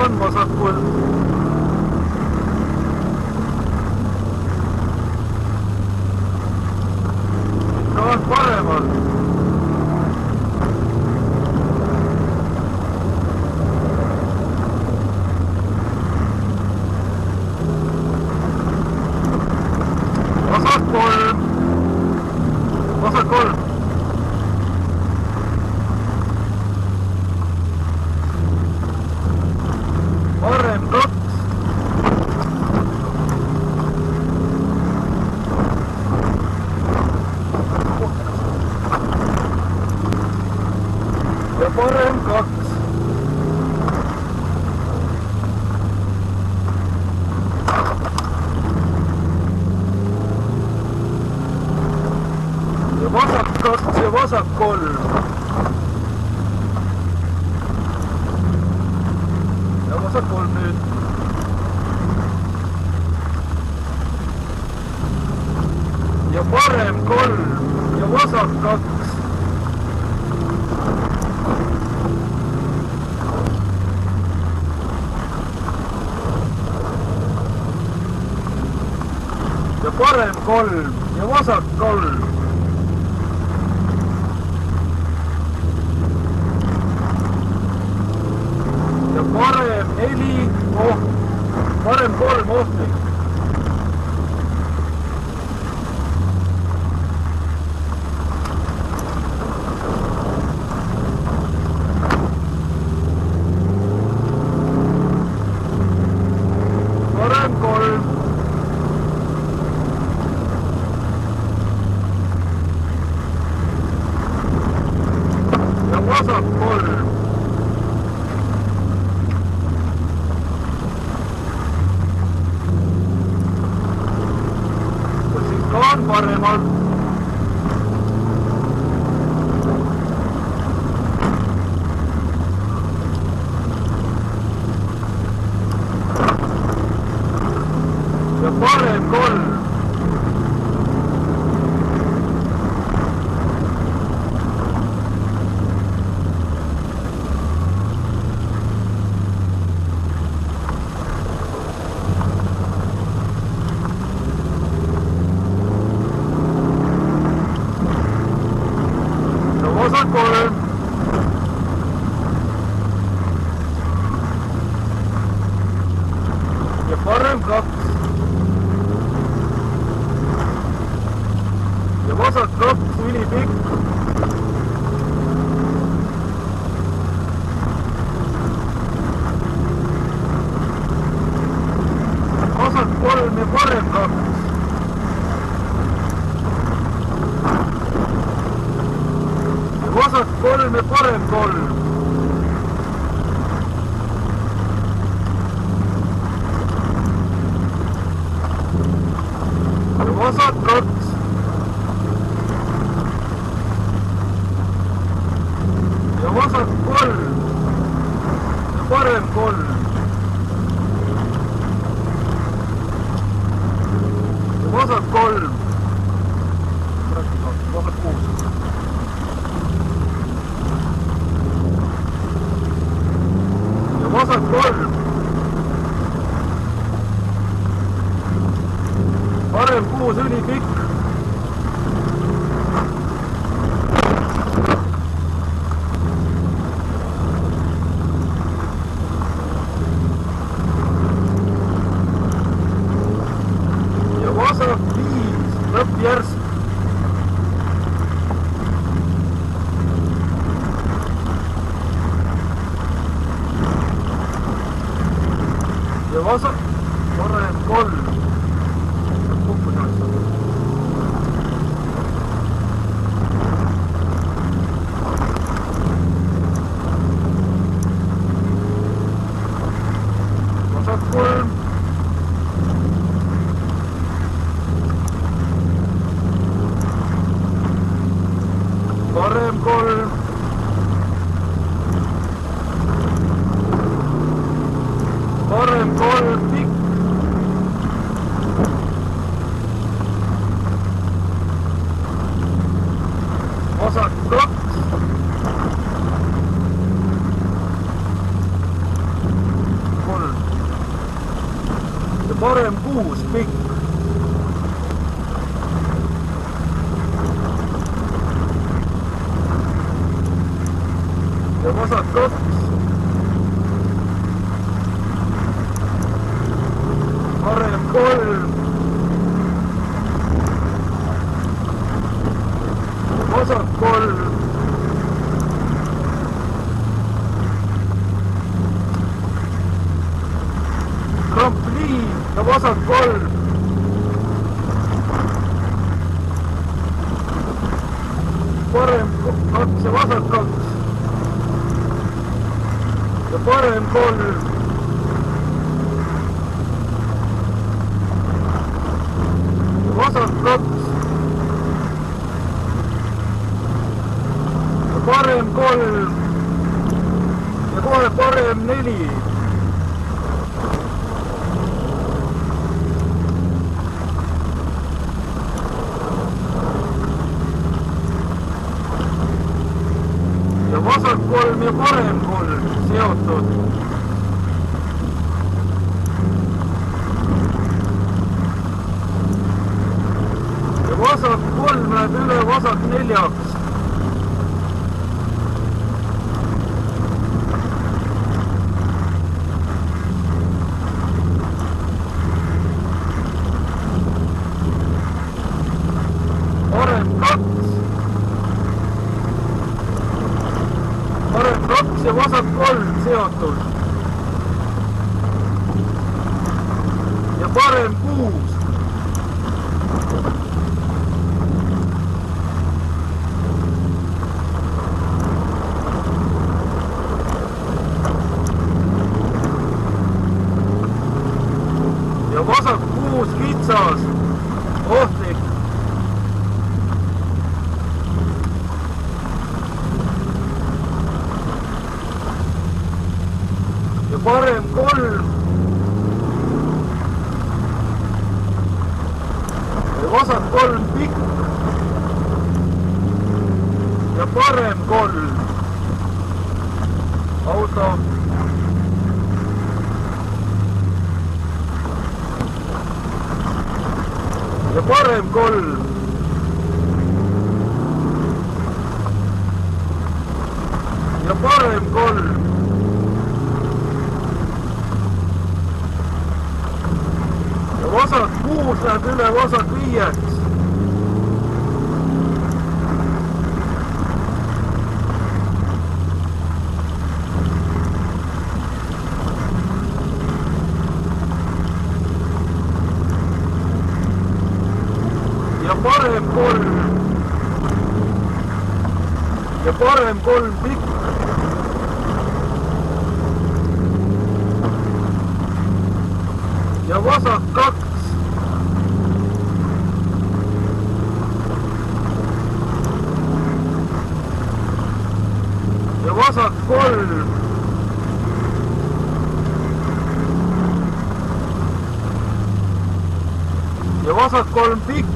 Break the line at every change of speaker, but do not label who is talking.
on vasakul. Ikka on paremal. Vasak 3. Vasak 3. Parem 2. Ja parem 2. Ja vasak 2 ja vasak 3. Ja vasak 3 nüüd. Ja parem 3 ja vasak 2. Ja parem 3 ja vasak 3. Ja parem 4 oht. Parem 3 ohtlik. Parem 3. Ja vasak 3. On paremal. Ja parem 3. Vasak 3. Ja parem 2. Ja vasak 2 ülipikk. Vasak 3 ja parem 2. Vasak 3 ja parem 3. Ja vasak 2. Ja vasak 3. Ja parem 3. Ja vasak 3. Vasak 6. Vasak 3. Parem 6 ülipikk. Ja vasak 5 lõppjärsk. Ja vasak parem 3. Kokku saaks. Vasak 3. Parem 3. Parem 3 pikk. Vasak 2. parem 6 pikk. ja vasak 2. parem 3. vasak 3. trampliin ja vasak 3. parem 2 ja vasak 2. ja parem 3. ja vasak 2. ja parem 3. ja kohe parem 4. ja vasak 3 ja parem 3 seotud. ja vasak 3 läheb üle vasak 4. parem 2. parem 2 ja vasak 3 seotud. ja parem 6. ja vasak 6 kitsas, ohtlik. ja parem 3. ja vasak 3 pikk. ja parem 3. auto. ja parem 3. ja parem 3. ja vasak 6 läheb üle vasak 5. ja parem 3. ja parem 3 pikk. ja vasak 2. ja vasak 3. ja vasak 3 pikk.